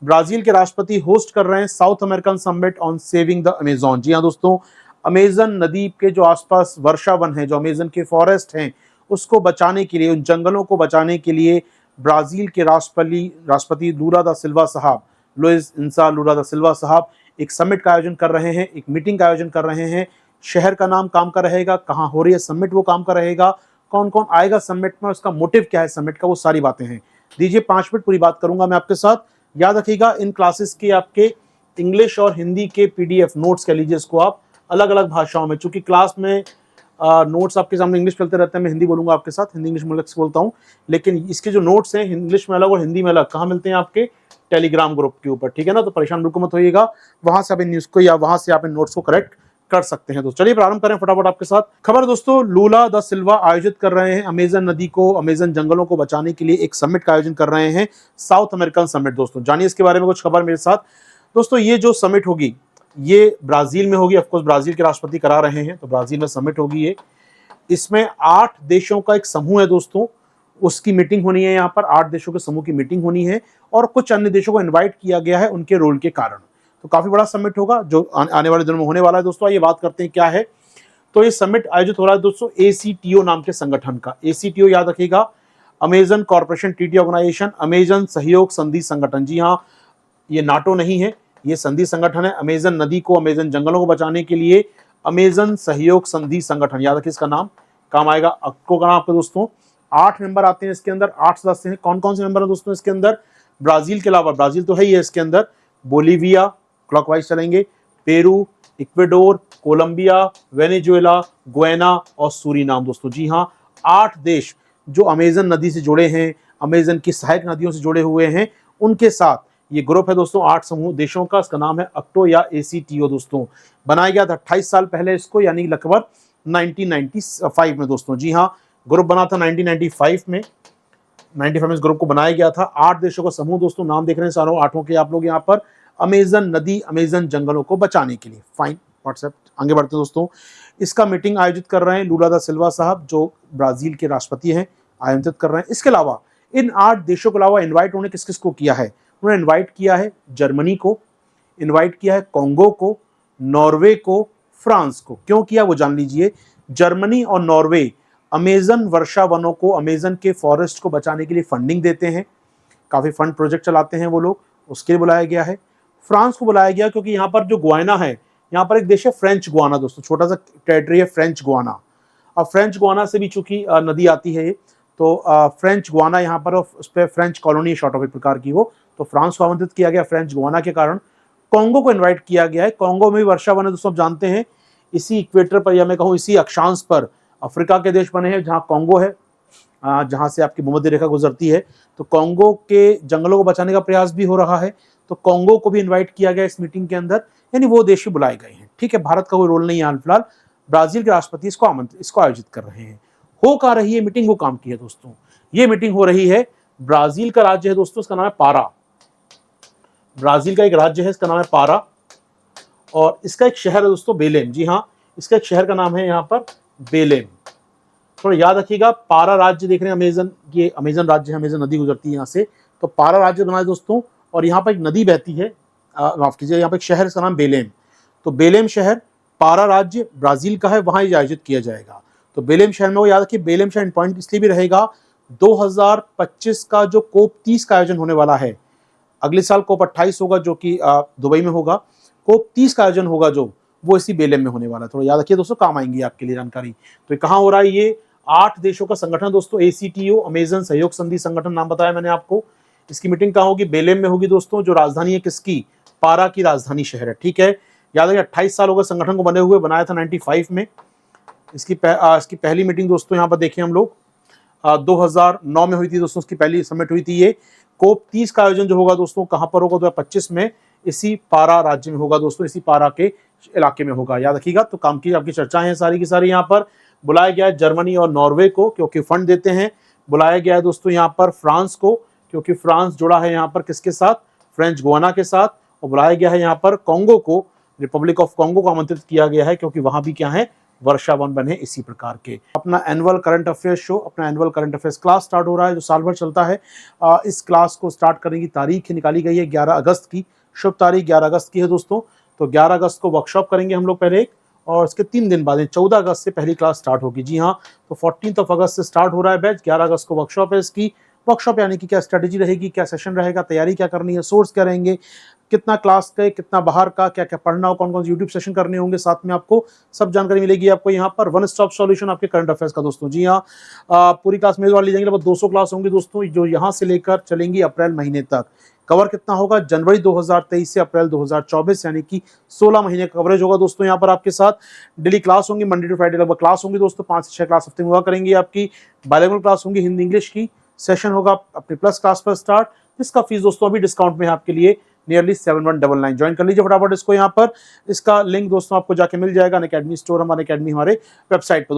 Brazil के राष्ट्रपति host कर रहे हैं south American summit on saving the Amazon. जी हाँ दोस्तों, अमेजन नदी के जो आसपास वर्षा वन है, जो अमेजन के फॉरेस्ट हैं, उसको बचाने के लिए, उन जंगलों को बचाने के लिए ब्राजील के राष्ट्रपति लूला दा सिल्वा साहब, लुइस इनसा लूला दा सिल्वा साहब एक समिट का आयोजन कर रहे हैं, एक मीटिंग का आयोजन कर रहे हैं। शहर का नाम काम का रहेगा, कहाँ हो रही है समिट वो काम का रहेगा, कौन कौन आएगा समिट में, उसका मोटिव क्या है समिट का, वो सारी बातें हैं। दीजिए 5 मिनट, पूरी बात करूंगा मैं आपके साथ। याद रखिएगा इन क्लासेस के आपके इंग्लिश और हिंदी के पीडीएफ नोट्स कह लीजिए इसको आप, अलग अलग भाषाओं में, चूंकि क्लास में नोट्स आपके सामने इंग्लिश चलते रहते हैं, मैं हिंदी बोलूंगा आपके साथ, हिंदी इंग्लिश में अलग से बोलता हूँ, लेकिन इसके जो नोट्स हैं इंग्लिश में अलग और हिंदी में अलग, कहाँ मिलते हैं आपके टेलीग्राम ग्रुप के ऊपर, ठीक है ना। तो परेशान बिल्कुल मत होइएगा, वहां से आप इन न्यूज को या वहां से आप इन नोट्स को करेक्ट कर सकते हैं। तो चलिए प्रारंभ करें फटाफट आपके साथ। खबर दोस्तों, लूला दा सिल्वा आयोजित कर रहे हैं अमेजन नदी को, अमेजन जंगलों को बचाने के लिए एक समिट का आयोजन कर रहे हैं, साउथ अमेरिकन समिट। दोस्तों जानिए इसके बारे में कुछ खबर मेरे साथ। दोस्तों ये जो समिट होगी ये ब्राजील में होगी, ऑफकोर्स ब्राजील के राष्ट्रपति करा रहे हैं तो ब्राजील में समिट होगी ये। इसमें 8 देशों का एक समूह है दोस्तों, उसकी मीटिंग होनी है। यहाँ पर 8 देशों के समूह की मीटिंग होनी है और कुछ अन्य देशों को इनवाइट किया गया है उनके रोल के कारण। तो काफी बड़ा समिट होगा जो आने वाले दिनों में होने वाला है। दोस्तों आइए बात करते हैं क्या है। तो ये समिट आयोजित हो रहा है दोस्तों ACTO नाम के संगठन का। ACTO याद रखिएगा, Amazon corporation treaty organization, Amazon सहयोग संधि संगठन। जी हाँ, ये नाटो नहीं है, ये संधि संगठन है। अमेजन नदी को, अमेजन जंगलों को बचाने के लिए अमेजन सहयोग संधि संगठन, याद रखिए इसका नाम, काम आएगा आपको करना आपको। दोस्तों 8 मेंबर आते हैं इसके अंदर, 8 सदस्य हैं। कौन कौन से मेंबर हैं दोस्तों इसके अंदर? ब्राजील के अलावा, ब्राजील तो है ही है इसके अंदर, बोलीविया, क्लॉकवाइज चलेंगे, Peru, Ecuador, Colombia, Venezuela, Guyana और सूरीनाम। दोस्तों जी हाँ, 8 देश जो अमेजन नदी से जुड़े हैं, अमेजन की सहायक नदियों से जुड़े हुए हैं, उनके साथ ये ग्रुप है दोस्तों 8 समूह देशों का। इसका नाम है अक्टो या ACTO। दोस्तों बनाया गया था 28 साल पहले इसको, यानी लगभग 1995 में। दोस्तों जी हाँ, ग्रुप बना था 1995 में, 95 में इस ग्रुप को बनाया गया था। 8 देशों का समूह। दोस्तों नाम देख रहे हैं सारों 8 के आप लोग यहाँ पर, अमेजन नदी, अमेजन जंगलों को बचाने के लिए। फाइन, व्हाट्सएप आगे बढ़ते हैं दोस्तों। इसका मीटिंग आयोजित कर रहे हैं लूला दा सिल्वा साहब जो ब्राजील के राष्ट्रपति हैं, आयोजित कर रहे हैं। इसके अलावा इन 8 देशों के अलावा इन्वाइट उन्होंने किस किस को किया है? उन्होंने इन्वाइट किया है जर्मनी को, इन्वाइट किया है कॉन्गो को, नॉर्वे को, फ्रांस को। क्यों किया वो जान लीजिए। जर्मनी और नॉर्वे अमेजन वर्षा वनों को, अमेजन के फॉरेस्ट को बचाने के लिए फंडिंग देते हैं, काफी फंड प्रोजेक्ट चलाते हैं वो लोग, उसके लिए बुलाया गया है। फ्रांस को बुलाया गया क्योंकि यहाँ पर जो गुयाना है, यहाँ पर एक देश है फ्रेंच गुयाना। दोस्तों छोटा सा टेरिटरी है फ्रेंच गुयाना। अब फ्रेंच गुयाना से भी चूंकि नदी आती है तो फ्रेंच गुयाना यहाँ पर, उस पर फ्रेंच कॉलोनी शॉर्ट ऑफ एक प्रकार की वो, तो फ्रांस को आमंत्रित किया गया फ्रेंच गुयाना के कारण। कॉन्गो को इन्वाइट किया गया है, कॉन्गो में भी वर्षा वन है दोस्तों, आप जानते हैं इसी इक्वेटर पर, या मैं कहूँ इसी अक्षांश पर अफ्रीका के देश बने हैं, जहाँ कॉन्गो है, जहाँ से आपकी भूमध्य रेखा गुजरती है। तो कॉन्गो के जंगलों को बचाने का प्रयास भी हो रहा है, तो कॉन्गो को भी इन्वाइट किया गया इस मीटिंग के अंदर, यानी वो देश भी बुलाए गए हैं। ठीक है, भारत का कोई रोल नहीं है हाल फिलहाल, ब्राजील के राष्ट्रपति इसको आयोजित कर रहे हैं। हो कहाँ रही है मीटिंग, वो काम की है दोस्तों। ये मीटिंग हो रही है, ब्राजील का राज्य है दोस्तों, इसका नाम है पारा। ब्राजील का एक राज्य है, इसका नाम है पारा, और इसका एक शहर है दोस्तों बेलेम। जी हाँ, इसका एक शहर का नाम है यहाँ पर बेलेम। थोड़ा याद रखिएगा, पारा राज्य देख रहे हैं, अमेजन, ये अमेजन राज्य है, अमेजन नदी गुजरती है यहाँ से, तो पारा राज्य बना है दोस्तों। और यहाँ पर एक नदी बहती है, माफ कीजिए, यहाँ पर एक शहर, इसका नाम बेलेम। तो बेलेम शहर, पारा राज्य ब्राजील का है, वहां आयोजित किया जाएगा। तो बेलेम शहर में, वो याद रखिए, बेलेम शहर पॉइंट इसलिए भी रहेगा, 2025 का जो कोप 30 का आयोजन होने वाला है, अगले साल कोप 28 होगा जो कि दुबई में होगा, कोप 30 का आयोजन होगा जो, वो इसी बेलेम में होने वाला है। थोड़ा याद रखिए दोस्तों, काम आएंगी आपके लिए जानकारी। तो कहाँ हो रहा है ये? 8 देशों का संगठन दोस्तों, ACTO, अमेजन सहयोग संधि संगठन नाम बताया मैंने आपको। इसकी मीटिंग कहाँ होगी? बेलेम में होगी दोस्तों, जो राजधानी है किसकी? पारा की राजधानी शहर है। ठीक है, याद रखिए 28 साल हो गए संगठन को बने हुए, बनाया था 95 में। इसकी पहली मीटिंग दोस्तों यहाँ पर देखें हम लोग 2009 में हुई थी दोस्तों, उसकी पहली समिट हुई थी ये। कोप 30 का आयोजन जो होगा दोस्तों कहाँ पर होगा? 2025 में इसी पारा राज्य में होगा दोस्तों, इसी पारा के इलाके में होगा, याद रखिएगा। तो काम की आपकी चर्चा है सारी की सारी। यहाँ पर बुलाया गया है जर्मनी और नॉर्वे को क्योंकि फंड देते हैं, बुलाया गया है दोस्तों यहाँ पर फ्रांस को क्योंकि फ्रांस जुड़ा है यहाँ पर किसके साथ? फ्रेंच गुयाना के साथ। और बुलाया गया है यहाँ पर कॉन्गो को, रिपब्लिक ऑफ कॉन्गो को आमंत्रित किया गया है क्योंकि वहां भी क्या है? वर्षा 1 बने इसी प्रकार के। अपना एनुअल करंट अफेयर्स शो, अपना annual current affairs class start हो रहा है जो साल भर चलता है। इस क्लास को स्टार्ट करने की तारीख निकाली गई है 11 अगस्त की, शुभ तारीख 11 अगस्त की है दोस्तों। तो 11 अगस्त को वर्कशॉप करेंगे हम लोग पहले एक, और इसके 3 दिन बाद 14 अगस्त से पहली क्लास स्टार्ट होगी। जी हाँ, तो 14 अगस्त से स्टार्ट हो रहा है बैच, 11 अगस्त को वर्कशॉप है इसकी। वर्कशॉप यानी कि क्या स्ट्रेटेजी रहेगी, क्या सेशन रहेगा, तैयारी क्या करनी है, सोर्स क्या रहेंगे, कितना क्लास का, कितना बाहर का, क्या क्या पढ़ना हो, कौन कौन से यूट्यूब सेशन करने होंगे, साथ में आपको सब जानकारी मिलेगी आपको यहाँ पर। वन स्टॉप सॉल्यूशन आपके करंट अफेयर्स का दोस्तों। जी हाँ, पूरी क्लास मेजबान ली जाएंगे, लगभग 200 क्लास होंगी दोस्तों, जो यहाँ से लेकर चलेंगी अप्रैल महीने तक। कवर कितना होगा, जनवरी 2023 से अप्रैल 2024, यानी कि 16 महीने का कवरेज होगा दोस्तों यहाँ पर आपके साथ। डेली क्लास होंगी, मंडे टू फ्राइडे लगभग क्लास होंगी दोस्तों, 5 से 6 क्लास हफ्ते में हुआ करेंगी आपकी। बाइलिंगुअल क्लास होंगी, हिंदी इंग्लिश की। सेशन होगा अपने प्लस क्लास पर स्टार्ट, जिसका फीस दोस्तों अभी डिस्काउंट में है आपके लिए, नियरली 7199। ज्वाइन कर लीजिए फटाफट इसको यहाँ पर। इसका लिंक दोस्तों आपको जाके मिल जाएगा अनअकैडमी स्टोर, हमारे अकेडमी हमारे वेबसाइट पर।